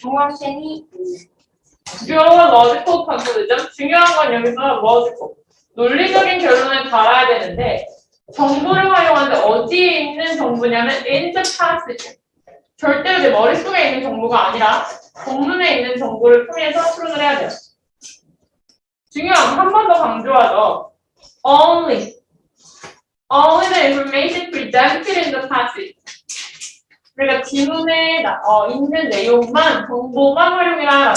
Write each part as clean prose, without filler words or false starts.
중학생이 중요한 logical conclusion. 중요한 건 여기서 logical. 논리적인 결론을 달아야 되는데 정보를 활용하는데 어디에 있는 정보냐면 in the passage. 절대로 내 머릿속에 있는 정보가 아니라 본문에 있는 정보를 통해서 추론을 해야 돼요. 중요한 한 번 더 강조하죠. Only the information presented in the passage. 그러니까 지문에 있는 내용만, 정보만 활용해라.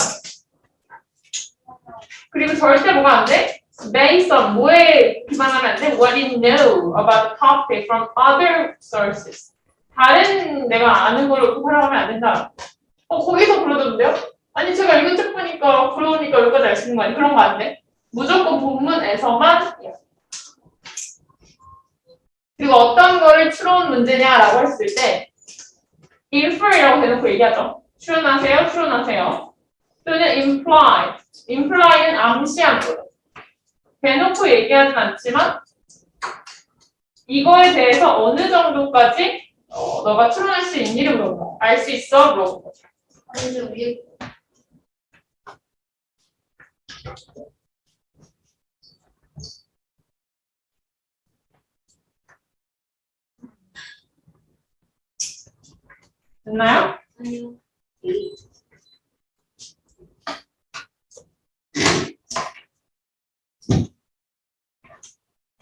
그리고 절대 뭐가 안 돼? Based on 뭐에 기반하면 안 돼? What you know about the topic from other sources. 다른 내가 아는 걸로 활용하면 안 된다. 거기서 그러던데요? 아니 제가 이거 책 보니까 그러니까 여기까지 알 수 있는 거 아니야? 그런 거 안 돼? 무조건 본문에서만. 그리고 어떤 거를 추론 문제냐라고 했을 때 infer이라고 대놓고 얘기하죠. 추론하세요. 또는 imply는 암시한 거예요. 대놓고 얘기하진 않지만 이거에 대해서 어느 정도까지 너가 추론할 수 있니를 물어본 거야. 알 수 있어? 물어본 거죠. 아니 저 위에 됐나요? 아니요.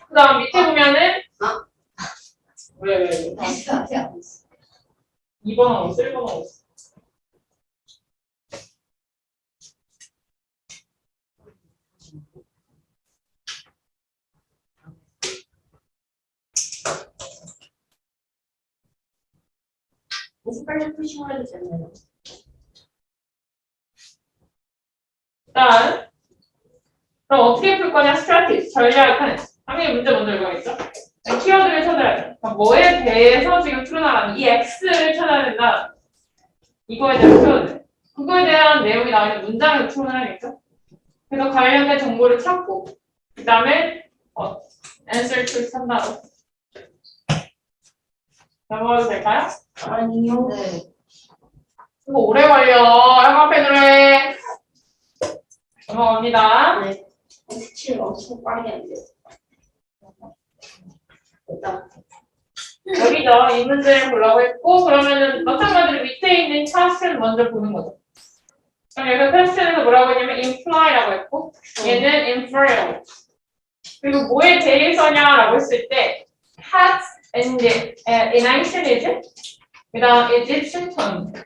그 다음 밑에 보면은 왜? 앞에 안 있어. 2번 하고 있어? 1번 하고 있어? 빨리 푸시고 해도 되나요? 일단 그럼 어떻게 풀 거냐? 스트래티지, 전략은 당연히 문제 먼저 읽어야겠죠? 키워드를 찾아야 돼. 그러니까 뭐에 대해서 지금 추론하라는 이 X를 찾아야 된다. 이거에 대한 키워드. 그거에 대한 내용이 나오는 문장을 추론을 해야겠죠? 그래서 관련된 정보를 찾고 그 다음에 answer to 찾는다고. 넘어가도 될까요? 아니요. 네. 이거 오래 걸려. 형광펜으로 해. 넘어갑니다. 네. 색칠 엄청 빠르게 안 돼요. 됐다. 여기죠. 이 문제를 보려고 했고, 그러면은 마찬가지로 밑에 있는 퀘스천 먼저 보는 거죠. 그럼 여기서 퀘스천에서 뭐라고 했냐면 imply라고 했고, 얘는 infer라고 했고. 그리고 뭐에 대해서냐라고 했을 때 past and in ancient Egypt, 그 다음 Egyptian tomb.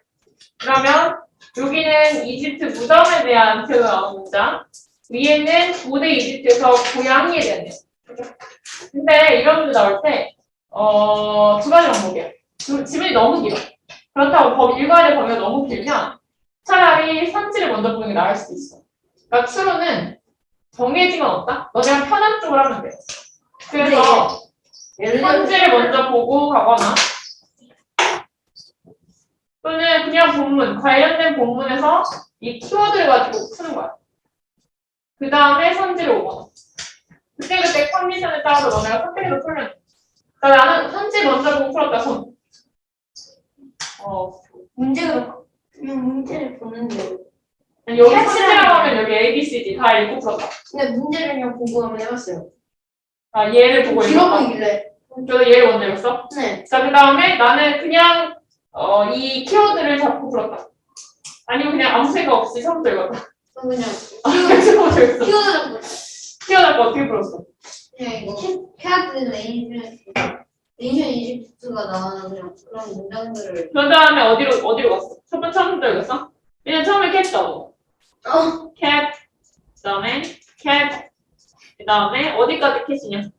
그러면 여기는 이집트 무덤에 대한 표현 나오는 문장, 위에는 고대 이집트에서 고양이에 대한 내용. 그죠? 근데 이런 문제 나올 때 두 가지 방법이야. 지문이 너무 길어. 그렇다고 읽어야 될 범위가 너무 길면 차라리 선지를 먼저 보는 게 나을 수도 있어. 그러니까 추론은 정해지면 없다? 너 그냥 편한 쪽으로 하면 돼. 그래서 선지를 먼저 보고 가거나 또는 그냥 본문, 관련된 본문에서 이 키워드를 가지고 푸는 거야. 그 다음에 선지를 오거나. 그때그때 컨디션에 따라서 너네가 선택해서 풀면 돼. 그러니까 나는 선지 먼저 보고 풀었다, 손. 문제가 그냥 문제를 보는데. 여기 선지라고 하면 여기 A, B, C, D 다 읽고 풀었다. 근데 문제를 그냥 보고 한번 해봤어요. 아, 얘를 보고 길어 읽었다. 보이길래. 저도 얘를 먼저 읽었어? 네. 자, 그 다음에 나는 그냥 이 키워드를 잡고 풀었다. 아니면 그냥 아무 생각 없이 처음부터 읽었다. 저 그냥 처음부터 읽었어. 키워드라고. 키워드 어떻게 풀었어? 그냥 이거 캐트 레인션 이집트가 나오는 그냥 그런 문장들을. 그 다음에 어디로 갔어? 처음부터 읽었어? 그냥 처음에 캣이잖아. 캣, 그 다음에 캣, 그 다음에 어디까지 캣이냐?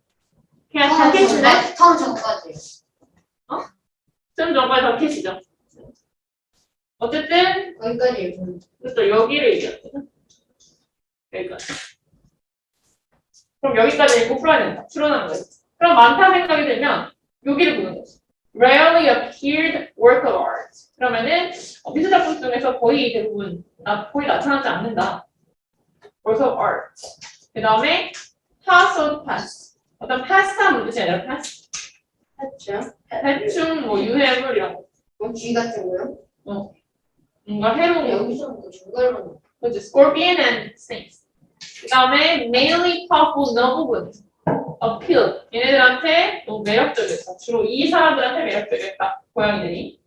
캣, 다 캣인데? 처음 전까지. 좀 전까지 다 캣이죠. 어쨌든 거기까지 읽고. 또 여기를 얘기했거든. 여기까지. 그럼 여기까지 읽고 풀어야 된다. 추론하는 거지. 그럼 많다 생각이 들면 여기를 보는 거지. Rarely appeared work of art. 그러면은 미술작품 중에서 거의 대부분 거의 나타나지 않는다. work of art. 그 다음에 pass or pass. 어떤 pass한 뜻이 아니라 pass. 했죠. 대충 뭐 유해물 이런 거. 뭐 G 같은 거요? 뭔가 해로운 거. 여기서 뭐 중간으로 그치, scorpion and snakes. 그 다음에 mainly powerful noble appeal. 얘네들한테 너무 매력적이었어. 주로 이 사람들한테 매력적이었다. 고양이들이.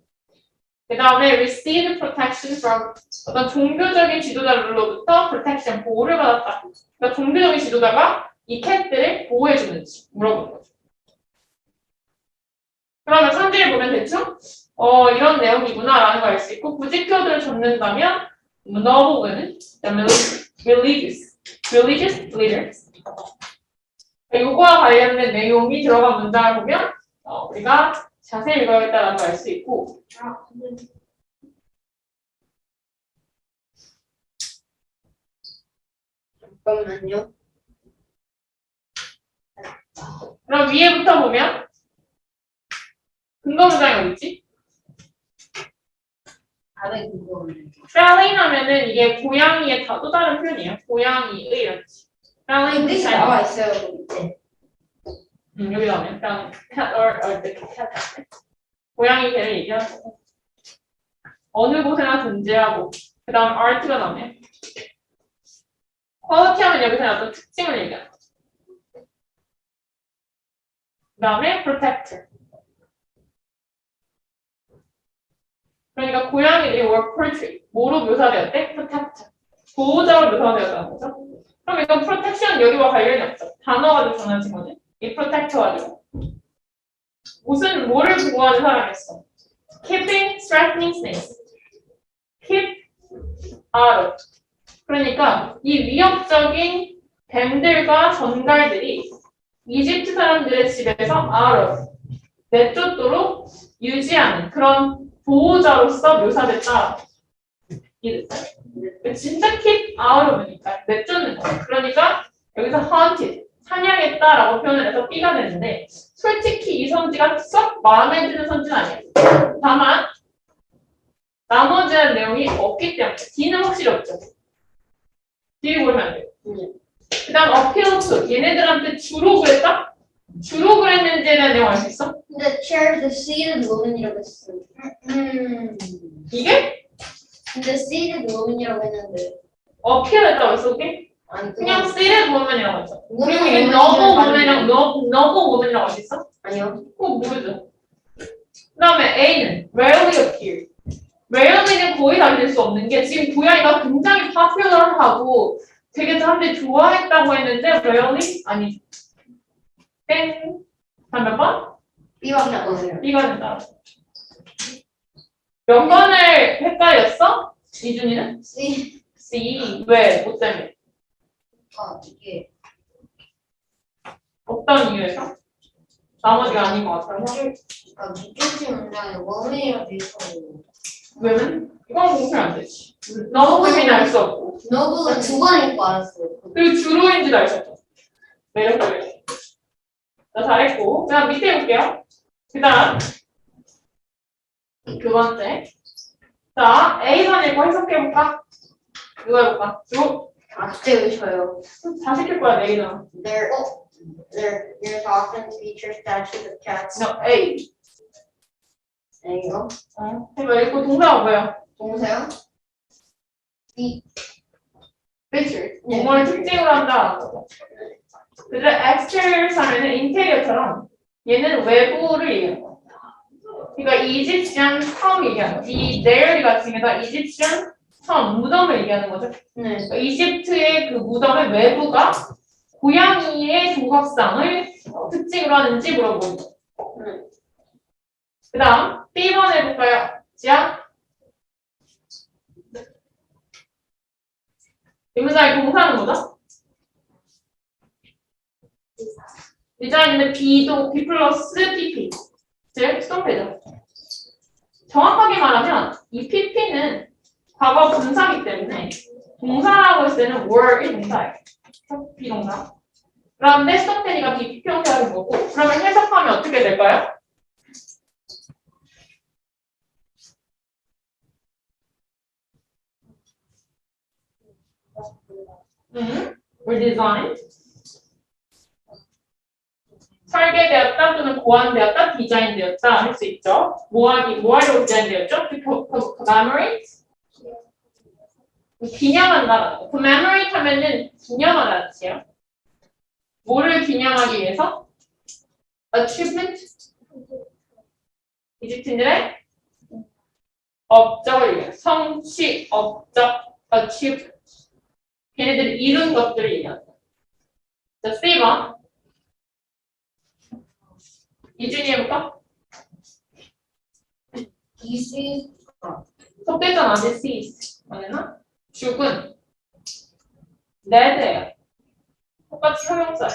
그 다음에 received protection from 어떤 종교적인 지도자들로부터 protection, 보호를 받았다. 그러니까 종교적인 지도자가 이 캣들을 보호해주는지 물어보는 거죠. 그러면 상대를 보면 대충 이런 내용이구나 라는 걸 알 수 있고 굳이 키워드를 잡는다면 noble는 religious leaders. 이거와 관련된 내용이 들어간 문장을 보면 우리가 자세히 읽어야겠다라는 걸 알 수 있고 잠깐만요. 그럼 위에부터 보면 근거 문장이 어디 있지? 답에 그거는 feline 하면은 이게 고양이의 또 다른 표현이에요. 고양이의 이렇지. feline 뜻이 kind. 나와 있어요 그 밑에. 여기 나오면 feline cat or the cat. 고양이 개를 얘기하는 거고. 어느 곳에나 존재하고 그 다음 art가 나오네. quality 하면 여기서 어떤 특징을 얘기하는 거죠. 그 다음에 protector. 그러니까 고양이들이 were portrayed. 뭐로 묘사되었대? protector. 보호자로 묘사되었다는 거죠. 그럼 이건 protection 여기와 관련이 없죠. 단어가 좀 장난치거든. 이 protector 가지고. 뭐를 보호하는 사람이었어? keeping threatening snakes. keep out of. 그러니까 이 위협적인 뱀들과 전갈들이 이집트 사람들의 집에서 out of. 내쫓도록 유지하는 그런 보호자로서 묘사됐다. 진짜 keep out of니까 내쫓는 거야. 그러니까 여기서 hunted, 사냥했다라고 표현을 해서 B가 되는데 솔직히 이 선지가 썩 마음에 드는 선지는 아니에요. 다만 나머지의 내용이 없기 때문에 D는 확실히 없죠. D 보면 안 돼요. 그 다음 appeal to, 얘네들한테 주로 그랬다? 주로 그랬는지에 대한 내용 알 수 있어? 근데 chair the seated woman이라고 했어. 이게 근데 seated woman이라고 했는데 appeal 했다고 했어, 오케이? 아니 그냥 seated woman이라고 했어. 그리고 woman, 이게 noble woman이랑 noble woman이라고 할 수 있어? 아니요. 그거 모르죠. 그 다음에 A는 rarely appear. rarely는 거의 다닐 수 없는 게 지금 고양이가 굉장히 popular하고 되게 사람들이 좋아했다고 했는데 rarely 아니죠. 땡. 한 몇 번? B밖에 안 나와요. B가 된다. 몇 번을 헷갈렸어? 이준이는? C C. 왜? 뭐 때문에? 이게 어떤 이유에서? 나머지가 아닌 것 같아요. 밑줄 문장에 woman이라고 돼 있어. 왜는? 이건 공표 안 되지. 너무 의미는 알 수 없고. 너블은 두 번 읽고 알았어요. 그리고 주로인지도 알 수 없죠. 매력적이지. 자, 잘했고. 그 다음 밑에 볼게요. 그 다음. 두 번째. 자, A번 읽고 해석해볼까? 이거 해볼까? 주로 갑자기 의셔요. 다 시킬 거야, A는. There's often feature statues of cats. No, A. 이거 해봐, 읽고 동사가 뭐예요? 동사요? B Feature. 네. 뭐를 특징으로 한다. 그래서 exterior 하면은 인테리어처럼 얘는 외부를 얘기하는 거야. 그러니까 이집션 섬 얘기하는 거야. 이 there이 같은 게다 이집션 섬, 무덤을 얘기하는 거죠. 네. 그러니까 이집트의 그 무덤의 외부가 고양이의 조각상을 특징으로 하는지 물어보는 거. 그 다음 B번 해볼까요? 지아? 이 문장의 동사는 뭐죠? 디자인은 B도 B 플러스 PP 즉 스톱해죠. 정확하게 말하면 이 PP는 과거 분사기 때문에 동사라고 했을 때는 were이 동사예요. 비동사. 그런데 스톱되니까 PP 형태가 된 거고 그러면 해석하면 어떻게 될까요? redesigned 설계되었다 또는 고안되었다, 디자인되었다 할 수 있죠. 뭐 하려고 디자인되었죠? To commemorate 기념한다. commemorate 하면은 기념하다는 뜻이에요. 뭐를 기념하기 위해서? achievement? 이집트인들의 업적을 얘기해요. 성취, 업적, achievement. 걔네들이 이룬 것들을 얘기한다. 자, C번. 이준이 해볼까? 이시 속됐잖아, deceased. 맞나? 죽은. dead예요. 똑같이 형용사.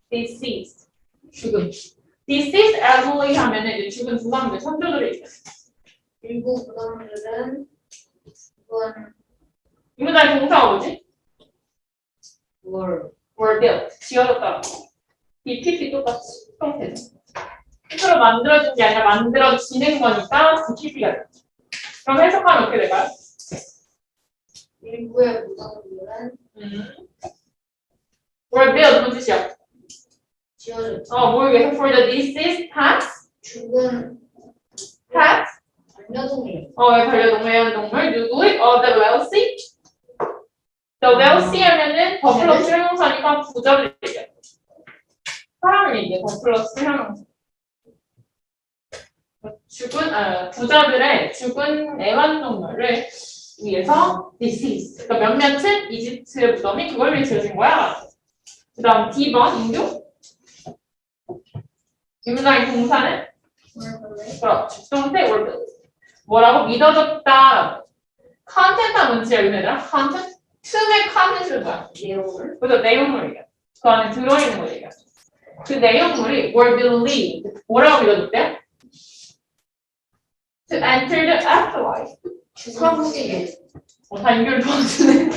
deceased. 죽은. deceased elderly 하면은 이제 죽은 두 사람들, 선조들이 있어요. 일부 부동들은 이건 이 문장의 동사가 뭐지? were built. 지어졌다고. BPP 똑같이. 형태죠. 스스로 만들어진 게 아니라 만들어지는 거니까 BPP가 되죠. 그럼 해석하면 어떻게 될까요? 일부의 부동들은 were built 무슨 뜻이야? 지어졌다. 모르겠어. For the deceased pets? 죽은 pets? 반려동물 반려동물, 애완동물, 누구? The wealthy? The wealthy 하면은 더 플러스 형용사니까 부자를 얘기해요. 사람을 얘기해, 더 플러스 형용사. 부자들의 죽은 애완동물을 위해서 deceased. 그러니까 몇몇은 이집트의 무덤이 그걸 위해 지어진 거야. 그 다음 D번, 인규. 이 문장의 동사는? 그렇죠. 동태 were built. 뭐라고? 믿어졌다. 컨텐트가 뭔지 알고 얘들아? 컨텐트? 틈의 컨텐츠는 뭐야? 내용을 그래서 내용물 얘기야. 그 안에 들어있는 거 얘기야. 그 내용물이 were believed. 뭐라고 믿어졌대요? To enter the afterlife. 죽은 후에 다 연결을 도와주네.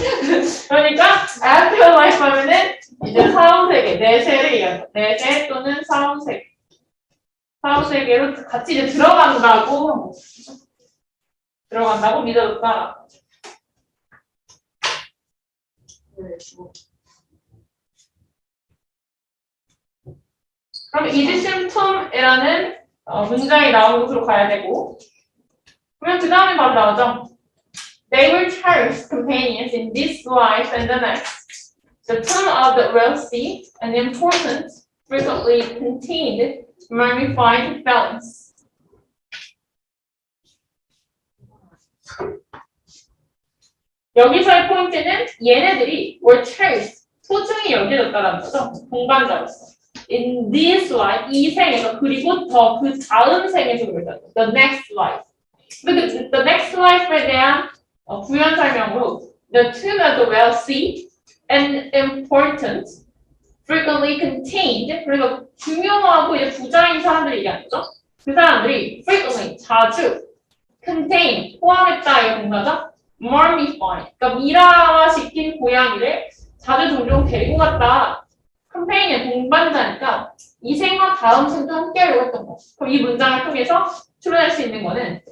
그러니까 afterlife 하면은 이제 사후세계, 내세를 얘기한다. 내세 또는 사후세계. 사후세계로 같이 이제 들어간다고 믿어졌다. 그럼 이지심 툼이라는 문장이 나온 곳으로 가야 되고, 그러면 그 다음에 바로 나오죠. They were cherished companions in this life and the next. The tomb of the wealthy and important frequently contained mummified felons. 여기서의 포인트는 얘네들이 were cherished, 소중히 여겨졌다는 거죠. 동반자였어. In this life, 이 생에서, 그리고 더 그 다음 생에서 그랬다. The next life. The next life에 대한 부연 설명으로 the tomb of the wealthy and important frequently contained, 그리고 중요하고 이제 부자인 사람들이 얘기하는 거죠. 그 사람들이 frequently, 자주 contain, 포함했다의 동사죠. mummified, 그러니까 미라화시킨 고양이를 자주 종종 데리고 갔다. 캠페인의 동반자니까 이 생과 다음 생도 함께하려고 했던 거. 그럼 이 문장을 통해서 추론할 수 있는 거는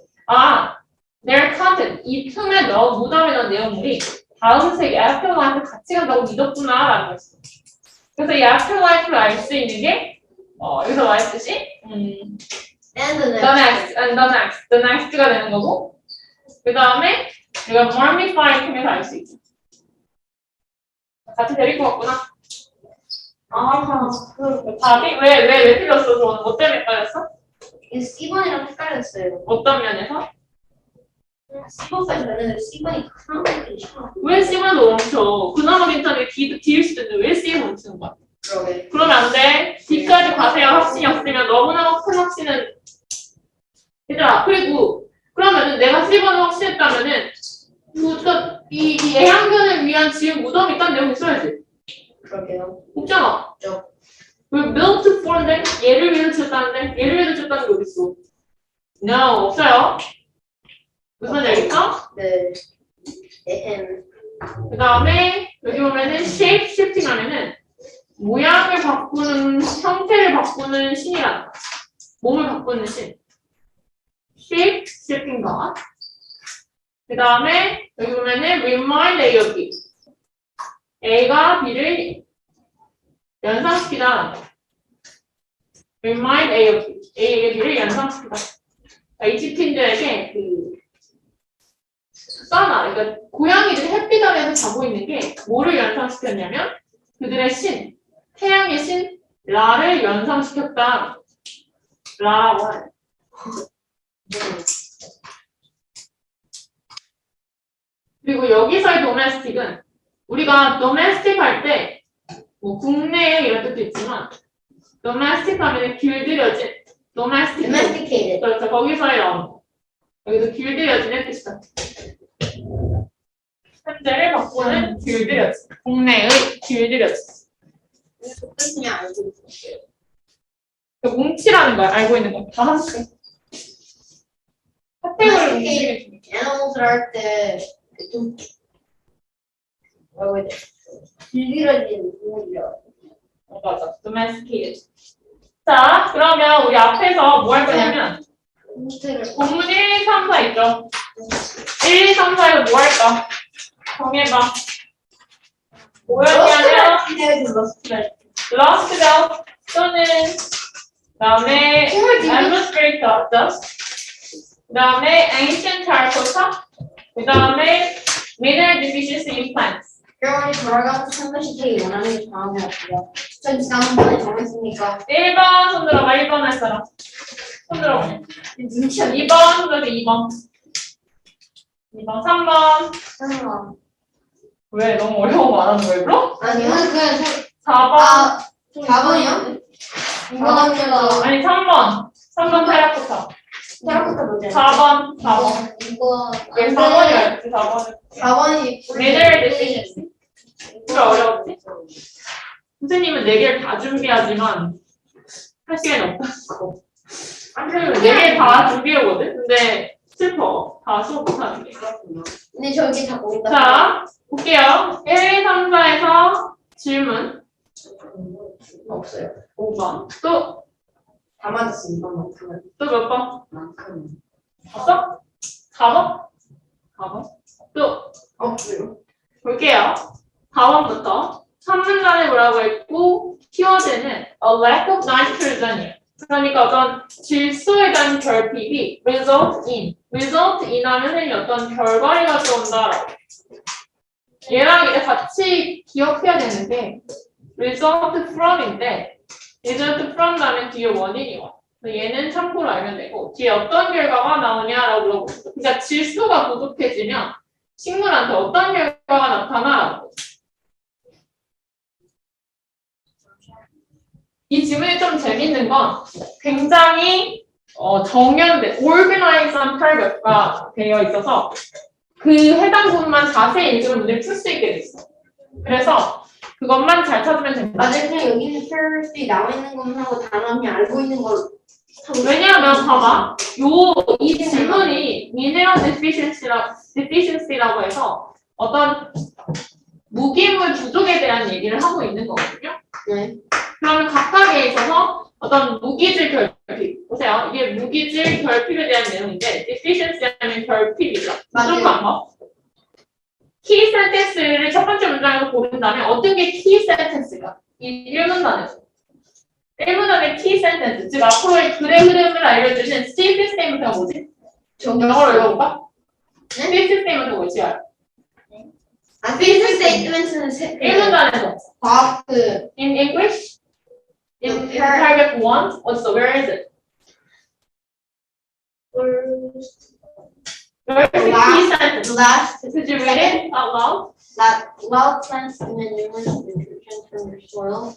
their content, 이 틈에 넣어 무덤에 넣은 내용물이 다음 세계 afterlife를 같이 간다고 믿었구나라는 거였어. 그래서 이 afterlife를 알 수 있는 게 여기서 말했듯이 and the next가 되는 거고, 그 다음에 우리가 mummified 통해서 알 수 있죠. 같이 데리고 왔구나. 답이 왜 틀렸어? 저는 뭐 때문에 헷갈렸어? 이 C번이랑 헷갈렸어요. 어떤 면에서? C번까지 봤는데 C번이 그나마 괜찮아. 왜 C번도 멈춰? 그나마 괜찮은데 D일 수도 있는데 왜 C에 멈추는 거야? 그러게. 그러면 안 돼. D까지 가세요. 확신이 없으면 너무나 큰 확신은. 얘들아, 그리고 그러면은 내가 C번을 확신했다면은 이 애완견을 위한 지은 무덤이 있다는 내용이 있어야지. 그러게요. 없잖아. 없죠. 왜 built for인데 얘를 위해서 지었다는데 얘를 위해서 지었다는 게 어딨어? No, 없어요. 무슨 말이겠어? 네. 그 다음에 여기 보면은 shape shifting 하면은 모양을 바꾸는, 형태를 바꾸는 신이라는 거야. 몸을 바꾸는 신. shape shifting God. 그 다음에 여기 보면은 remind A of B. A가 B를 연상시키다. remind A of B. A에게 B를 연상시키다. 이집트인들에게 그 sun아. 그러니까 고양이들이 햇빛 아래에서 자고 있는 게 뭐를 연상시켰냐면 그들의 신, 태양의 신 라를 연상시켰다. 라라고 하네. 그리고 여기서의 domestic은 우리가 domestic 할 때 뭐 국내에 이런 뜻도 있지만 domestic 하면 길들여진 Domesticated. 그렇죠. 거기서의 여기도 길들여진의 뜻이다. 현재를 바꾸는 길들여진. 국내의 길들여진. 무슨 뜻이냐 알고 있어요. 뭉치라는 걸 알고 있는 거. 다 하나씩. 카테고리를 Domesticated animals를 할 때 좀 뭐라고 해야 돼? 길들여진 동물이라. 맞아. domesticated. 자, 그러면 우리 앞에서 뭐 할 거냐면 본문 1, 2, 3, 4 있죠? 1, 2, 3, 4에서 뭐 할까? 정해봐. 뭐였냐면 lost belt 또는 그다음에 demonstrator 그다음에 ancient terracotta 그다음에 mineral deficiency in plants. 그러니 돌아가서 상관시 되게 원하는 게 다음에 할게요. 전 지난번에 정했으니까 1번 손 들어봐. 1번 할 사람. 손 들어봐. 눈치 안 2번 손 들어봐. 2번. 2번 3번. 보여. 왜? 너무 어려워 말하는 거 일부러? 아니요. 그냥 4번. 4번이요? 2번이요. 아니 3번. 3번 테라코타. 테라코타 뭐지? 4번. 4번. 이거 왜 4번이었지? 4번은. 4번이 mineral deficiency. 왜 어려웠지? 선생님은 4개를 다 준비하지만 할 시간이 없다고. 선생님은 4개 다 준비하거든? 근데 슬퍼. 다 수업 못하는 게. 근데 저기 다 보인다. 자, 볼게요. 1, 2, 3, 4에서 질문. 없어요. 5번. 또 다 맞았어 이번만큼은. 몇 번? 만큼. 없어? 4번? 4번? 또 없어요. 볼게요. 4번부터. 첫 문단에 뭐라고 했고, 키워드는 a lack of nitrogen이에요. 그러니까 어떤 질소에 대한 결핍이 result in 하면 어떤 결과리가 들어온다라고. 얘랑 이제 같이 기억해야 되는 게 result from인데 result from 다음에 뒤에 원인이 와. 얘는 참고로 알면 되고 뒤에 어떤 결과가 나오냐라고 물어보죠. 그러니까 질소가 부족해지면 식물한테 어떤 결과가 나타나라고. 이 질문이 좀 재밌는 건 굉장히 정연된 organized paragraph가 되어 있어서 그 해당 부분만 자세히 읽으면 문제를 풀 수 있게 돼 있어. 그래서 그것만 잘 찾으면 됩니다. 맞아요. 그냥 여기는 표현이 나와 있는 것만 하고 단어 그냥 알고 있는 걸 하고. 왜냐하면 봐봐. 이 질문이 mineral deficiency라고 해서 어떤 무기물 부족에 대한 얘기를 하고 있는 거거든요. 네. 그러면 각각에 있어서 어떤 무기질 결핍. 보세요. 이게 무기질 결핍에 대한 내용인데 deficiency 하면 결핍이죠. 부족한 거. key sentence를 첫 번째 문장에서 고른다면 어떤 게 key sentence가? 이 1문단에서. 1문단의 key sentence, 즉 앞으로의 글의 흐름을 알려주신 Steve statement가 뭐지? 영어로 읽어볼까? 네? Steve statement가 뭐지? 아, 필수 스테이트먼트는 1문단에서. 과학 In English? In paragraph 1? 어딨어? Where is it? Where is the key sentence? last Could you read it out loud? that wild plants demand numerous nutrition from your soil.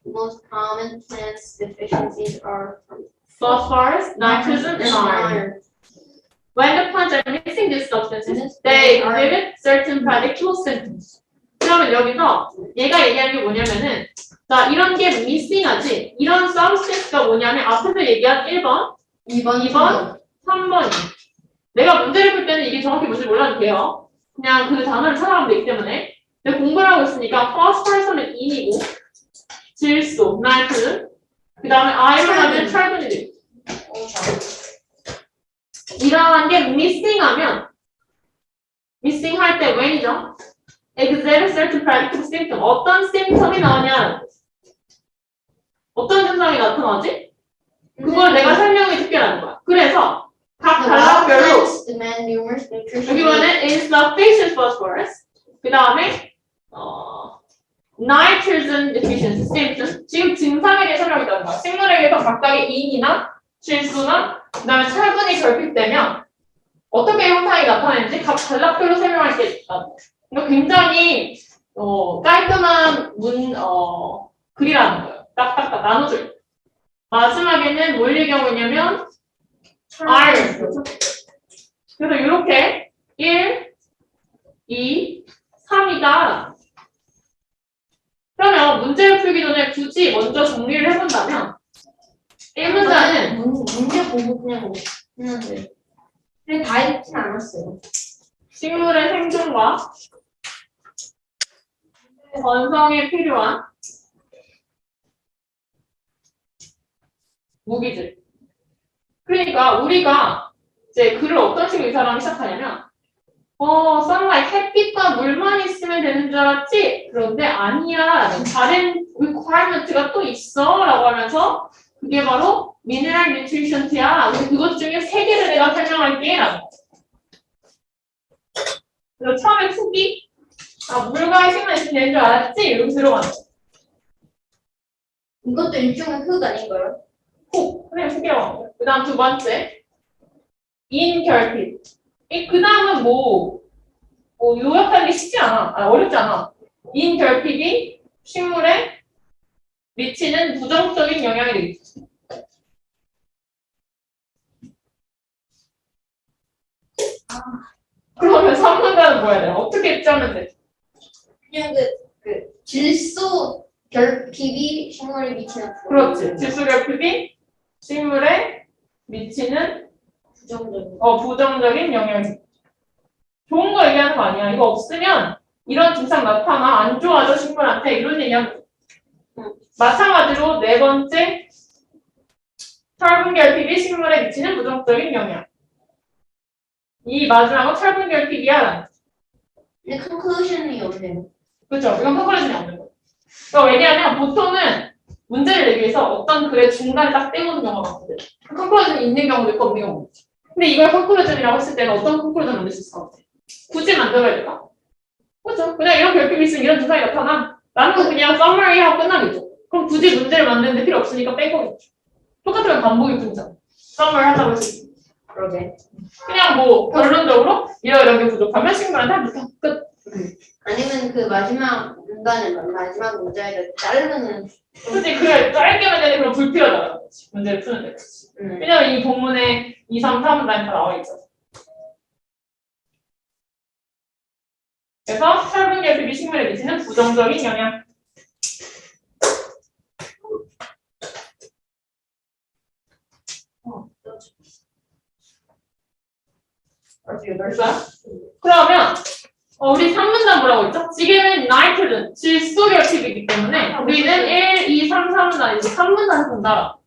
The most common plants deficiencies are from Phosphorus, nitrogen, and iron. When the plants are missing these substances, they exhibit certain predictable symptoms. 그러면 여기서 얘가 얘기하는 게 뭐냐면은 자 이런 게 missing하지 이런 substance가 뭐냐면 앞에서 얘기한 1번, 2번, 3번이 내가 문제를 풀 때는 이게 정확히 뭔지 몰라도 돼요. 그냥 그 단어를 찾아가면 되기 때문에 내가 공부를 하고 있으니까 phosphorus는 2이고 질소, 나이트로젠 그 다음에 아이론 하면 철분이 돼. 이러한 게 missing하면 missing 할 때 when이죠? exhibit certain predictable symptom. 어떤 symptom이 나오냐? 어떤 증상이 나타나지? 그걸 내가 설명해 줄게라는 거야. 그래서 각 각 The wild 단락별로 plants demand numerous nutrition. 여기 보면은 insufficient phosphorus 그 다음에 nitrogen deficiency symptoms 지금 증상에 대해 설명이 있다는 거야. 식물에게서 각각의 인이나 질소나 그 다음에 철분이 결핍되면 어떻게 현상이 나타나는지 각 단락별로 설명할 게 있다. 이거 굉장히 깔끔한 글이라는 거예요. 딱딱딱 나눠져 있고 마지막에는 뭘 얘기하고 있냐면 iron. 그래서 이렇게 1, 2, 3이다. 그러면 문제를 풀기 전에 굳이 먼저 정리를 해본다면 1문자는 문제 보고 그냥 했는데 근데 다 읽진 않았어요. 식물의 생존과 건성에 필요한 무기질. 그러니까 우리가 이제 글을 어떤 식으로 이 사람이 시작하냐면 sunlight 햇빛과 물만 있으면 되는 줄 알았지? 그런데 아니야. 다른 requirement가 또 있어. 라고 하면서 그게 바로 mineral nutrition야. 우리 그것 중에 3개를 내가 설명할게. 라고. 그래서 처음에 후기 물과 식만 있으면 되는 줄 알았지? 이러고 들어가는 거야. 이것도 일종의 흙 아닌가요? 그냥 후기라고 하는 거야. 그 다음 두 번째 인결핍. 그 다음은 요약하기 쉽지 않아. 어렵지 않아. 인결핍이 식물에 미치는 부정적인 영향이 되겠지. 그러면 3문단은 뭐야 돼? 어떻게 짜면 돼? 그냥 그 질소 결핍이 식물에 미치는 그렇지. 질소 결핍이 식물에 미치는 부정적인 영향이. 좋은 거 얘기하는 거 아니야. 이거 없으면 이런 증상 나타나 안 좋아져 식물한테 이런 얘기하는 거. 마찬가지로 네 번째 철분 결핍이 식물에 미치는 부정적인 영향. 이 마지막은 철분 결핍이야. 근데 conclusion이 없네요. 그렇죠. 이건 컨클루전이 없는 거예요. 그러니까 왜냐하면 보통은 문제를 내기 위해서 어떤 글의 중간에 딱 떼우는 경우가 많거든. 컨클루전이 있는 경우도 있고 없는 경우도 있지. 근데 이걸 컨클루전이라고 했을 때는 어떤 컨클루전 만들 수 있을 것 같아? 굳이 만들어야 될까? 그렇죠. 그냥 이런 결핍이 있으면 이런 증상이 나타나. 나는 그냥 summary 하고 끝나겠죠. 그럼 굳이 문제를 만드는데 필요 없으니까 뺀 거겠죠. 똑같으면 반복이 뿐이잖아. summary 하자고 했을 때. 그러게. 그냥 결론적으로 이런 게 부족하면 식물한테 끝. 아니면 그 마지막 문단을 마지막 문제에다 자르는. 솔직히 그래 짧게 만드는 그럼 불필요하다는 거지. 문제를 푸는데. 왜냐면 이 본문에 2, 3, 4문 단위 다 나와 있잖아. 그래서 철분 결핍이 식물에 미치는 부정적인 영향. 그러면 우리 3문단 뭐라고 했죠? 지금은 나이트로젠, 질소 결핍이기 때문에 우리는 1, 2, 3, 4문단 이제 3문단을 본다.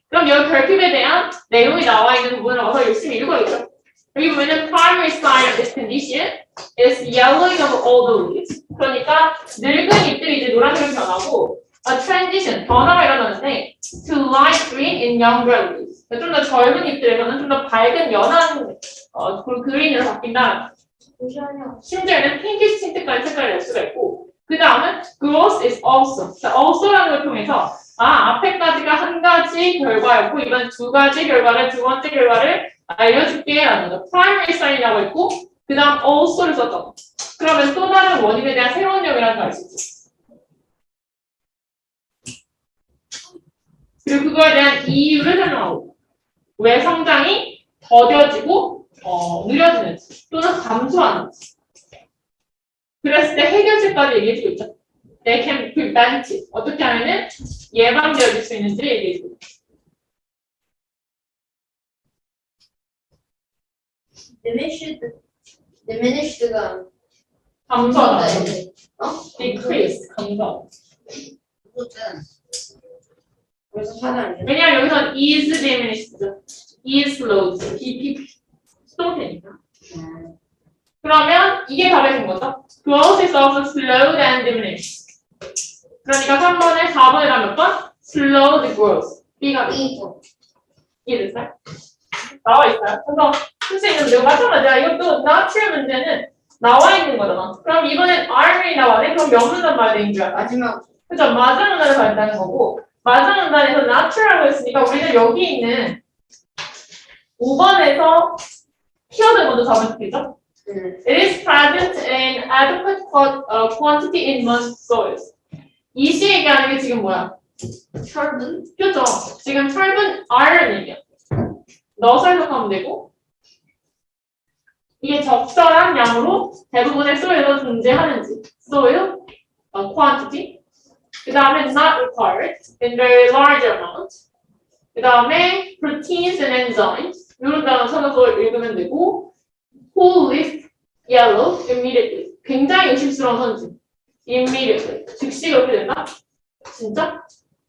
그럼 여기 결핍에 대한 내용이 나와 있는 부분을 와서 열심히 읽어야겠죠? 여기 보면은 primary sign of this condition is yellowing of all the leaves. 그러니까 늙은 잎들이 이제 노란색으로 변하고 a transition, 변화가 일어나는데 to light green in younger leaves. 좀 더 젊은 잎들에서는 좀 더 밝은 연한 그린으로 바뀐다. 심지어는 핑키시 틴트까지 색깔을 낼 수가 있고 그 다음은 growth is also. also라는 걸 통해서 앞에까지가 한 가지 결과였고 이번 두 가지 결과를 두 번째 결과를 알려줄게 라는 거. primary sign이라고 했고 그 다음 also를 썼죠. 그러면 또 다른 원인에 대한 새로운 내용이라는 걸 알 수 있죠. 그리고 그거에 대한 이유를 설명하고 왜 성장이 더뎌지고 느려지는지 또는 감소하는지 그랬을 때 해결책까지 얘기해주고 있죠. They can be prevented. 어떻게 하면은 예방되어질 수 있는지 얘기해주고 diminished가 감소하다. decrease, 감소. 그래서 하나 아니야? 왜냐면 여기선 is diminished, is slowed, 수동태니까. 그러면 이게 답이 된 거죠. Growth is also slowed and diminished. 그러니까 3번에 4번이랑 몇 번? Slowed growth. B가 이거. 이해됐어요? 나와 있어요. 그래서 선생님 내가 마찬가지야. 이것도 나트륨 문제는 나와 있는 거잖아. 그럼 이번엔 R이 나와네? 그럼 몇 문단 말야 되는 거야? 마지막. 그죠? 맞은 문단을 봐야 된다는 거고 맞은 문단에서 나트륨이라고 했으니까 우리는 여기 있는 5번에서 키워드 먼저 잡아주겠죠? It is present in adequate quantity in most soils. 이 시 얘기하는 게 지금 뭐야? 철분? 그죠? 지금 철분 iron 얘기야. 넣어서 해석하면 되고 이게 적절한 양으로 대부분의 soil에서 존재하는지 soil quantity 그 다음에 not required in very large amount 그 다음에 proteins and enzymes 이런 단어 찾아서 읽으면 되고 whole leaf yellow immediately 굉장히 의심스러운 선지 immediately 즉시 그렇게 된다? 진짜?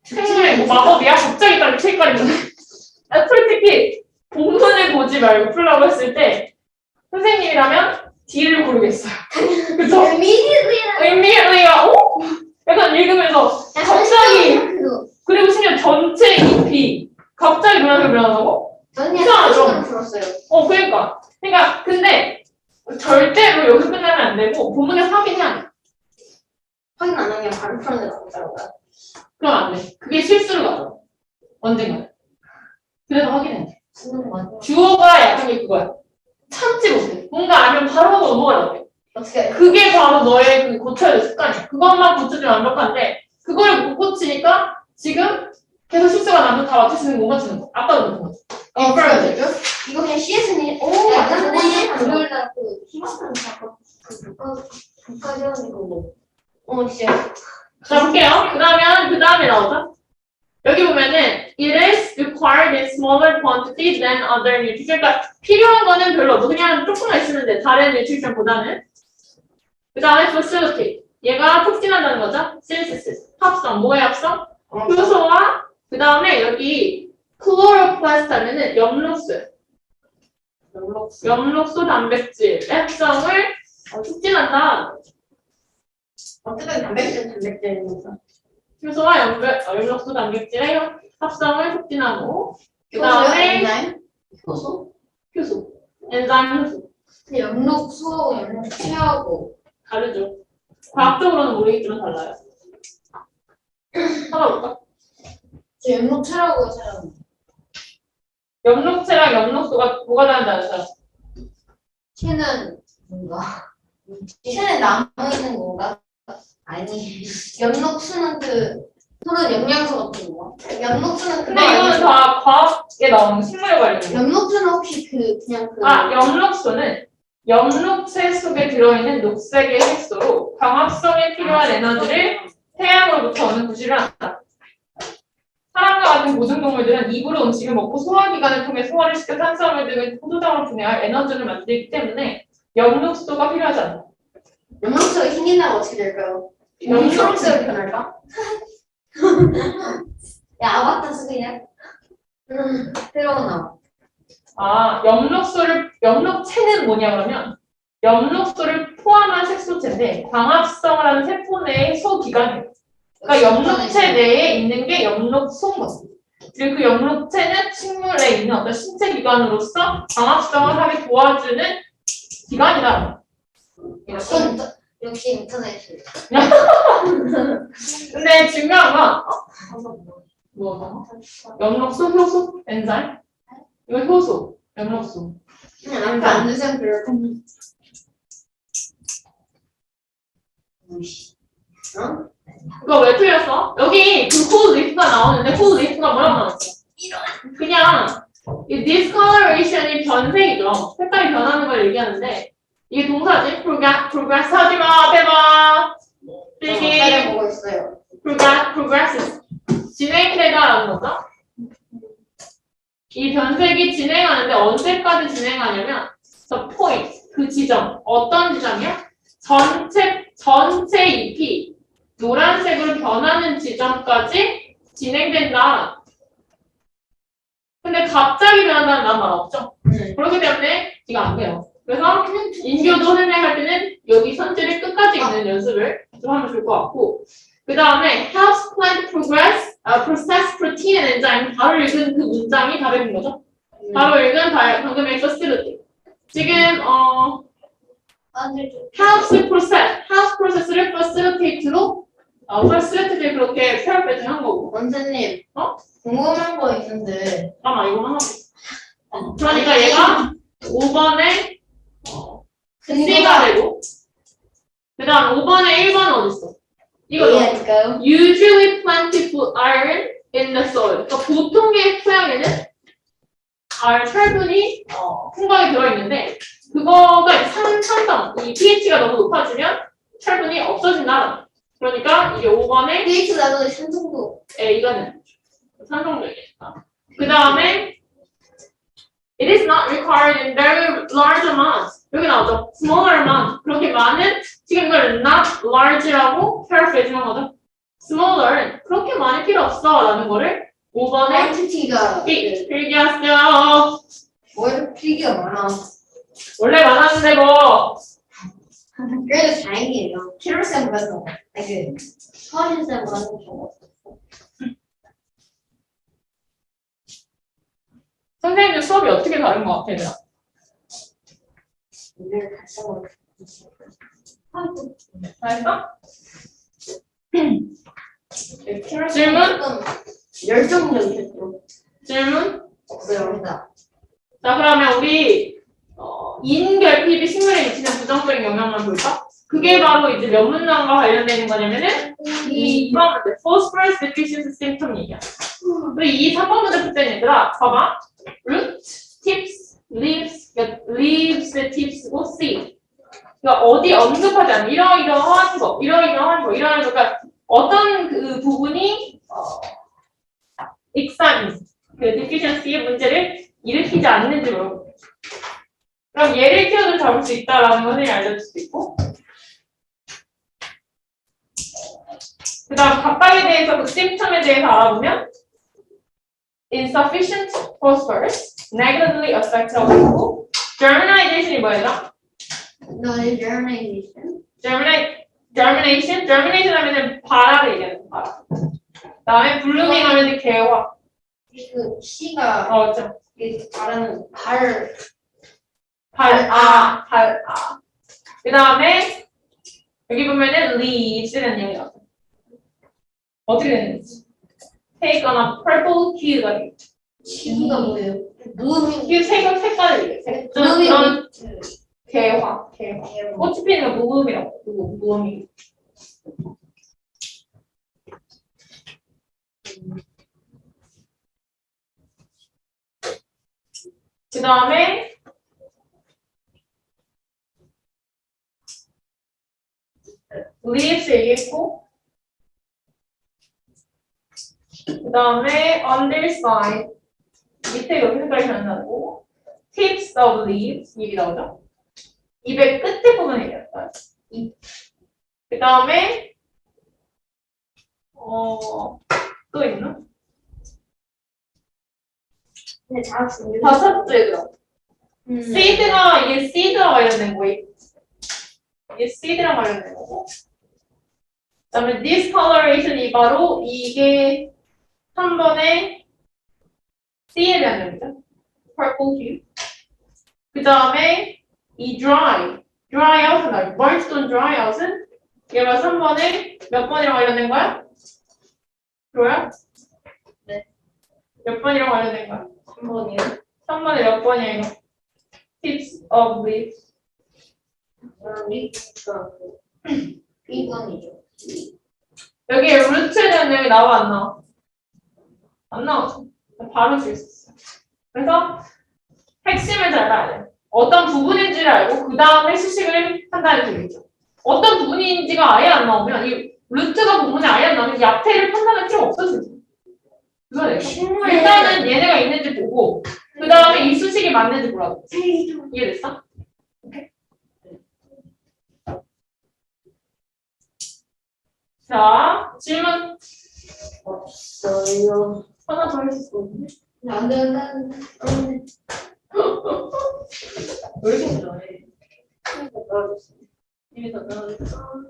책임이 뭐 마법이야? 갑자기 딱 책임까지 솔직히 본문을 보지 말고 풀라고 했을 때 선생님이라면 D를 고르겠어요. 그쵸? immediately가 약간 읽으면서 갑자기 그리고 심지어 전체 EP 갑자기 변하게 변한다고? 이상하죠? 그러니까 근데 절대로 여기서 끝나면 안 되고 본문에서 확인해야 돼. 확인 안 하면 바로 풀어내는 거잖아. 그럼 안 돼. 그게 실수를 가져. 언젠가. 그래서 확인해. 주어가 약간 게 그거야. 참지 못해. 뭔가 알면 바로 하고 넘어가려고 해. 어떻게? 그게 바로 너의 그 고쳐야 될 습관이야. 그것만 고쳐주면 완벽한데 그걸 못 고치니까 지금 계속 실수가 나면 다 맞추시는 거 못 맞추는 거. 아까도 못한 거지. 이거 그냥 CS니? 맞네. 금요일날 그 희망사는 국가까지 하는 거. 진짜. 자, 볼게요. 그 다음에 나오죠. 여기 보면은 it is required in smaller quantity than other nutrition. 그러니까 필요한 거는 별로 없어. 그냥 조금만 있으면 돼. 다른 nutrition보다는. 그 다음에 facilitate. 얘가 촉진한다는 거죠. synthesis. 합성. 뭐의 합성? 효소와 그 다음에 여기 chloroplast 하면은 엽록소. 엽록소 단백질의 합성을 촉진한다. 어쨌든 단백질입니다. 효소와 엽록소 단백질의 합성을 촉진하고 그 다음에 효소? 효소, 엔자임 효소 연록소, 연록체하고 다르죠. 과학적으로는 모르겠지만 달라요. 찾아볼까? 저 연록체라고 해서 엽록체랑 엽록소가 뭐가 다른지 알아요? 체는 뭔가 체는 남아있는 건가? 아니 연록수는 서로 영양소 같은 거. 연록수는 근데 이거는 다 과학에 나오는 식물에 관련된 거. 연록수는 혹시 그냥 엽록소는 엽록체 속에 들어있는 녹색의 색소로 광합성에 필요한 에너지를 태양으로부터 얻는 구실을 한다. 사람과 같은 고등동물들은 입으로 음식을 먹고 소화기관을 통해 소화를 시켜 탄수화물 등을 포도당으로 분해할 에너지를 만들기 때문에 엽록소가 필요하지 않다. 연록소가 생긴다면 어떻게 될까요? 초록색으로 변할까? 야 아바타 쓰기냐? 새로운 나와. 엽록체는 뭐냐 그러면 엽록소를 포함한 색소체인데 광합성을 하는 세포 내의 소기관이에요. 그러니까 엽록체 내에 있는 게 엽록소인 거지. 그리고 그 엽록체는 식물에 있는 어떤 신체 기관으로서 광합성을 하게 도와주는 기관이다. 역시 인터넷이. 근데 중요한 건 뭐다? 엽록소, 효소, 엔자임? 이거 효소, 엽록소. 그냥 안 드세요, 별로. 그거 왜 틀렸어? 여기 그 whole leaf가 나오는데 whole leaf가 뭐라고 나왔어? 그냥 이 discoloration이 변색이죠. 색깔이 변하는 걸 얘기하는데 이게 동사지? progress 하지 마, 빼봐. 잘 보고 있어요. progresses. 진행되다라는 거죠. 이 변색이 진행하는데 언제까지 진행하냐면 the point, 그 지점. 어떤 지점이요? 전체 잎이 노란색으로 변하는 지점까지 진행된다. 근데 갑자기 변한다는 난 말 없죠? 그렇기 때문에 이거 안 돼요. 그래서 인교도 설명할 때는 여기 선지를 끝까지 읽는 연습을 좀 하면 좋을 것 같고 그 다음에 helps plant process protein and enzyme 바로 읽은 그 문장이 답인 거죠? 바로 읽은 방금의 facility. 지금 근데 좀 house process를 facilitate로 facilitate를 그렇게 표현 배정한 거고. 원장님 어? 궁금한 거 있는데 잠깐만 이거 하나. 그러니까 얘가 5번에 C가 되고 그다음 5번에 1번은 어딨어? 이거죠. 이해할까요? Usually plentiful iron in the soil. 그러니까 보통의 토양에는 철분이 풍부하게 들어있는데 그거가 산성, 이 pH가 너무 높아지면 철분이 없어진다. 그러니까 이게 5번에 pH 레벨이 3 정도. 이거는 산성적이겠다. 그 다음에 It is not required in very large amounts. 여기 나오죠. Smaller amount. 그렇게 많은 지금 이걸 not large라고 paraphrase 한 거죠. Smaller. 그렇게 많이 필요 없어. 라는 거를 5번에 quantity가 필기했어요. 뭘 필기가 많아. 원래 많았는데 뭐. 그래도 다행이에요. 키로쌤보다는 서진쌤보다는 좀 선생님들 수업이 어떻게 다른 것 같아, 얘들아? 오늘 달성을 잘했어? 질문? 열정적이었죠. 질문? 없어요. 자, 그러면 우리 인결핍이 식물에 미치는 부정적인 영향을 볼까? 그게 바로 이제 몇 문장과 관련되는 거냐면은 이 2번 문제 phosphorus deficiency symptom 얘기야. 그리고 이 3번 문제 풀 때는 얘들아 봐봐. root, tips, leaves, tips고 seed. 그러니까 어디 언급하지 않는 이러이러한 거, 그러니까 어떤 그 부분이 익산, 그 deficiency의 문제를 일으키지 않는지 모르고. 그럼 얘를 키워도 잡을 수 있다라는 것을 알려줄 수 있고. 그 다음 각각에 대해서 그 symptom에 대해서 알아보면 insufficient phosphorus negatively affect라고 있고 germination이 뭐예요? 너의 germination. germination 하면은 발화를 얘기하는 발화. 그 다음에 blooming 하면은 개화. 그 C가 그렇죠. 발음 그 다음에 여기 보면은 leaves라는 얘기 나와요. 어떻게 되는지. take on a purple hue가 되겠죠. C가 뭐예요? blooming. 이 색깔을 얘기해. 그런 개화. 꽃이 피는 거 무음이라고. 무음이. 그 다음에 leaves 얘기했고 그 다음에 underside 밑에 여기 색깔이 변하고 tips of leaves 얘기 나오죠? 입의 끝에 부분 얘기했어요. 그 다음에 또 있나? 근데 잘했어요. 다섯째 그럼 seed가 이게 seed랑 관련된 거예요. 이게 seed랑 관련된 거고 그 다음에 discoloration이 바로 이게 한 번에 C에 대한 의미죠. purple hue. 그 다음에 이 dry out은 뭐야? burnt on dry out은 얘가 3번에 몇 번이랑 관련된 거야? 좋아요? 네. 몇 번이랑 관련된 거야? 3번이요. 3번에 몇 번이야 이거? tips of leaves. B번이죠. 여기 루트에 대한 내용이 나와 안 나와? 안 나오죠. 바로 줄 수 있어. 그래서 핵심을 잘 봐야 돼. 어떤 부분인지를 알고 그 다음에 수식을 한다는 소리죠. 어떤 부분인지가 아예 안 나오면 이 루트가 부분이 아예 안 나오면 이 앞에를 판단할 필요가 없어지죠. 그거네. 일단은 얘네가 있는지 보고 그 다음에 이 수식이 맞는지 보라고. 이해됐어? 오케이. 자, 질문 없어요. 하나 더 했을 수 있는데. 안 된다는. 왜 이렇게 잘해? 이미 더 떨어졌어.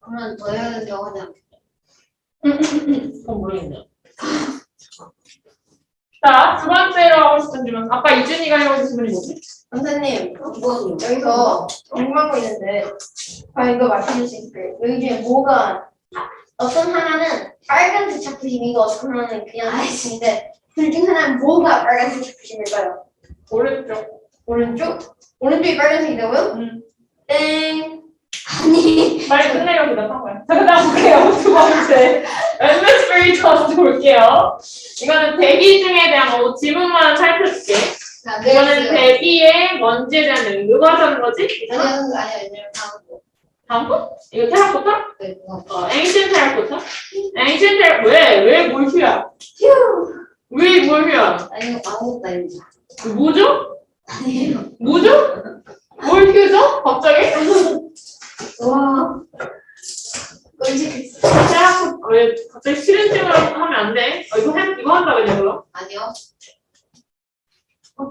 그러면 더 해야 된다고 하지 않겠어요? 그건 모르겠네. 자, 두 번째로 하고 싶은 질문. 아까 이준이가 해보고 싶은 질문이 뭐지? 선생님, 여기서 궁금한 거 있는데, 이거 맞춰줄 수 있을까요? 여기 중에 뭐가, 어떤 하나는 빨간색 차프심이고 어떤 하나는 그냥 차프심인데 둘 중 하나는 뭐가 빨간색 차프심일까요? 오른쪽. 오른쪽? 오른쪽이 빨간색이라고요? 땡. 아니. 빨리 끝내려고 대답한 거야. 자, 그 다음 볼게요. 두 번째. atmospheric dust 볼게요. 이거는 대기 중에 대한 거 질문만 살펴줄게. 이거는 대기의 먼지에 대한 내용. 누가 하자는 거지? 아니요, 다음 거? 이거 테라코타? 네, ancient 테라코타? ancient 테라, 왜 뭘 휴야? 왜 뭘 휴야? 아니요, 아무것도 아닙니다. 뭐죠? 아니에요. 뭐죠? 뭘 휴죠? 갑자기? 와, 테라코타, 왜 갑자기 싫은 질문 하면 안 돼? 이거 한다 그냥 그럼? 아니요.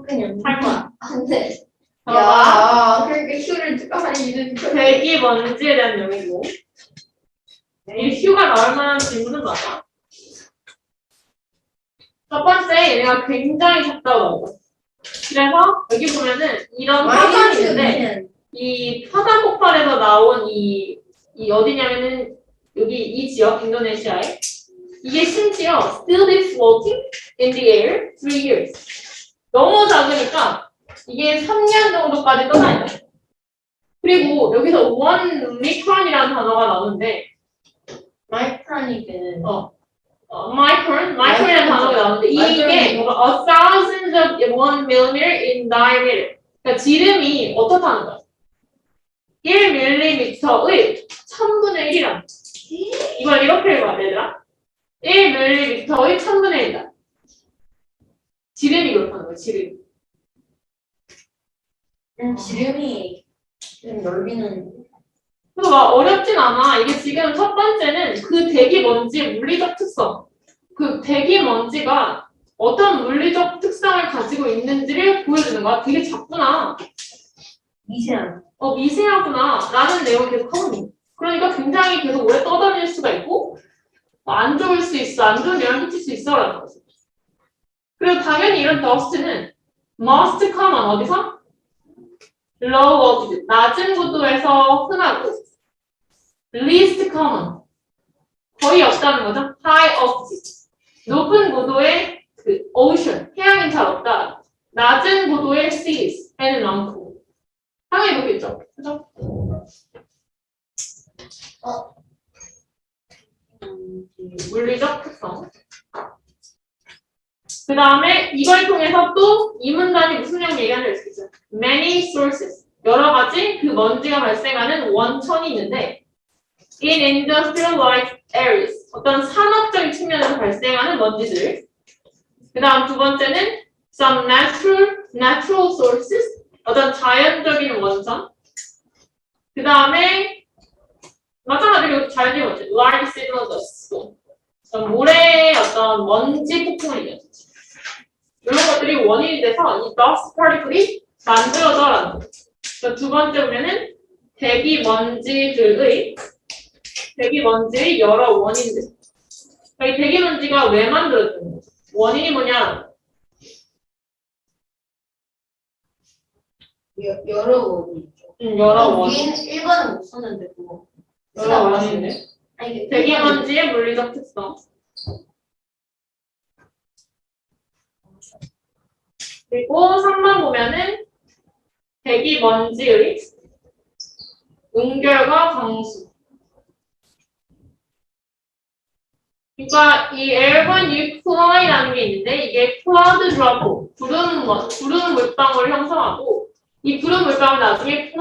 그냥 할 거야. 안 돼. 봐봐. 그러니까 휴를 누가 하는 이유는 대기 먼지에 대한 내용이고 이 휴가 나올 만한 질문은 맞아. 첫 번째, 얘네가 굉장히 작다고 나오고 그래서 여기 보면은 이런 화산이 있는데 이 화산 폭발에서 나온 이 어디냐면은 여기 이 지역 인도네시아에 이게 심지어 still be floating in the air 3 years. 너무 작으니까 이게 3년 정도까지 떠다닌다. 그리고 여기서 원 미크론이라는 단어가 나오는데 마이크로니까는 마이크론이라는 단어가 나오는데 이게 뭐가 a thousand of 1 millimeter in diameter. 그러니까 지름이 어떻다는 거야? 1mm의 1000분의 1이란. 이걸 이렇게 읽어야 얘들아. 1mm의 1000분의 1이다. 지름이 그렇다는 거야. 지름. 지름이 좀 넓이는 그래서 막 어렵진 않아. 이게 지금 첫 번째는 그 대기 먼지의 물리적 특성. 그 대기 먼지가 어떤 물리적 특성을 가지고 있는지를 보여주는 거야. 되게 작구나. 미세한. 미세하구나. 라는 내용을 계속 하고 있는 거야. 그러니까 굉장히 계속 오래 떠다닐 수가 있고, 안 좋을 수 있어. 안 좋은 영향 끼칠 수 있어. 라는 거지. 그리고 당연히 이런 더스트는 must common 어디서? low altitude. 낮은 고도에서 흔하고, least common. 거의 없다는 거죠. high altitude. 높은 고도의 그 ocean, 해양은 잘 없다. 낮은 고도의 seas에는 많고. 당연히 높겠죠. 그죠? 물리적 특성. 그 다음에 이걸 통해서 또 이 문단이 무슨 내용 얘기하는 수 있어요. Many sources. 여러 가지 그 먼지가 발생하는 원천이 있는데 in industrialized areas. 어떤 산업적인 측면에서 발생하는 먼지들. 그 다음 두 번째는 some natural sources. 어떤 자연적인 원천. 그 다음에 마찬가지로 자연적인 원천. large signal dust. 모래의 어떤 먼지 폭풍을 일으켰지. 이런 것들이 원인이 돼서 이 dust particle이 만들어져라는 거죠. 두 번째 보면은 대기 먼지의 여러 원인들. 이 대기 먼지가 왜 만들어지는 거죠? 원인이 뭐냐? 여러 원이. 여러 원인. 위에는 1번은 못 썼는데 그거. 여러 원인들. 아니 대기 먼지의 물리적 특성. 그리고 3번 보면은 대기 먼지의 응결과 강수. 그러니까 이 에어건 뉴클라이라는 게 있는데 이게 클라우드 드로프, 구름 물방울을 형성하고 이 구름 물방울 나중에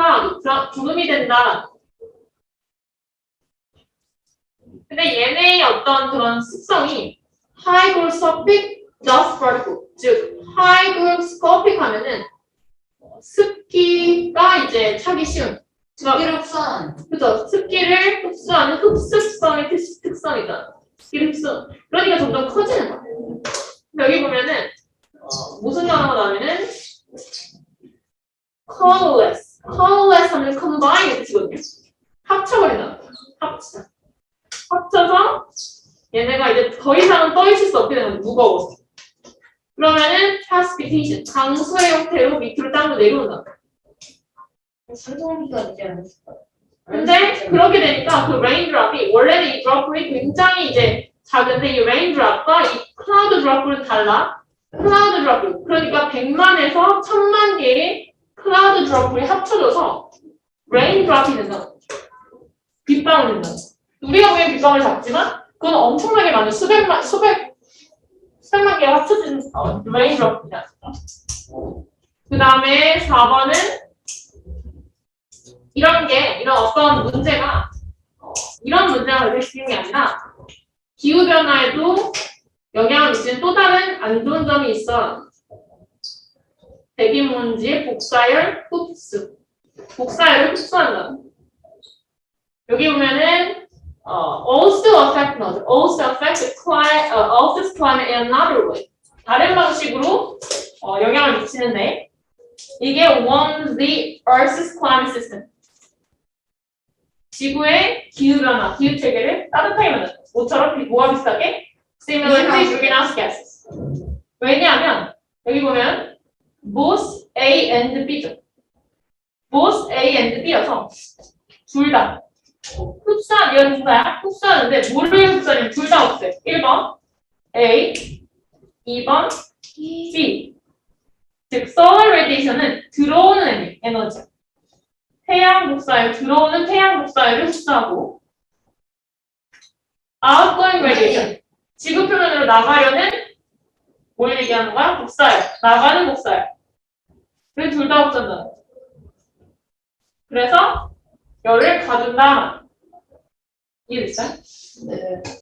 구름이 된다. 근데 얘네의 어떤 그런 습성이 hygroscopic dust particle, 즉 hygroscopic 하면은 습기가 이제 차기 쉬운. 습기를 흡수한. 그죠? 습기를 흡수하는 흡습성의 특성이다. 습기를 흡수. 그러니까 점점 커지는 거야. 여기 보면은 무슨 단어가 나오면은 colorless. colorless 하면 combine 뜻이거든요. 합쳐버린다. 합쳐서 얘네가 이제 더 이상은 떠 있을 수 없게 되는 거야. 무거워서. 그러면은 precipitation, 강수의 형태로 밑으로 땅으로 내려온다. 수송비가 되지 않았을까? 근데 그렇게 되니까 그 raindrop이 원래는 이 drop이 굉장히 이제 작은데 이 raindrop과 이 cloud drop은 달라. cloud drop 그러니까 100만에서 1000만 개의 cloud drop이 합쳐져서 raindrop이 된다. 빗방울이 된다. 우리가 보기엔 빗방울 작지만 그건 엄청나게 많은 수백만 개가 합쳐진 raindrop이다. 그 다음에 4번은 이런 어떤 문제가 이런 문제가 그렇게 쉬운 게 아니라 기후변화에도 영향을 미치는 또 다른 안 좋은 점이 있어. 대기먼지의 복사열 흡수. 복사열을 흡수한다. 여기 보면은 also affect Earth's climate in another way. 다른 방식으로 영향을 미치는데 이게 warms the Earth's climate system. 지구의 기후변화, 기후체계를 따뜻하게 만든다. 모처럼 뭐가 비슷하게? Similarly to greenhouse gases. 왜냐하면 여기 보면 both A and B죠. both A and B여서 둘 다 이건 누가야? 흡수하는데 뭐를 흡수하냐면 둘 다 없애. 1번 A, 2번 B. 즉 solar radiation은 들어오는 에너지. 태양 복사열, 들어오는 태양 복사열을 흡수하고 outgoing radiation, 지구 표면으로 나가려는 뭘 얘기하는 거야? 복사열, 나가는 복사열. 그래서 둘 다 흡수한다. 그래서 열을 가둔다. 이해됐어요? 네.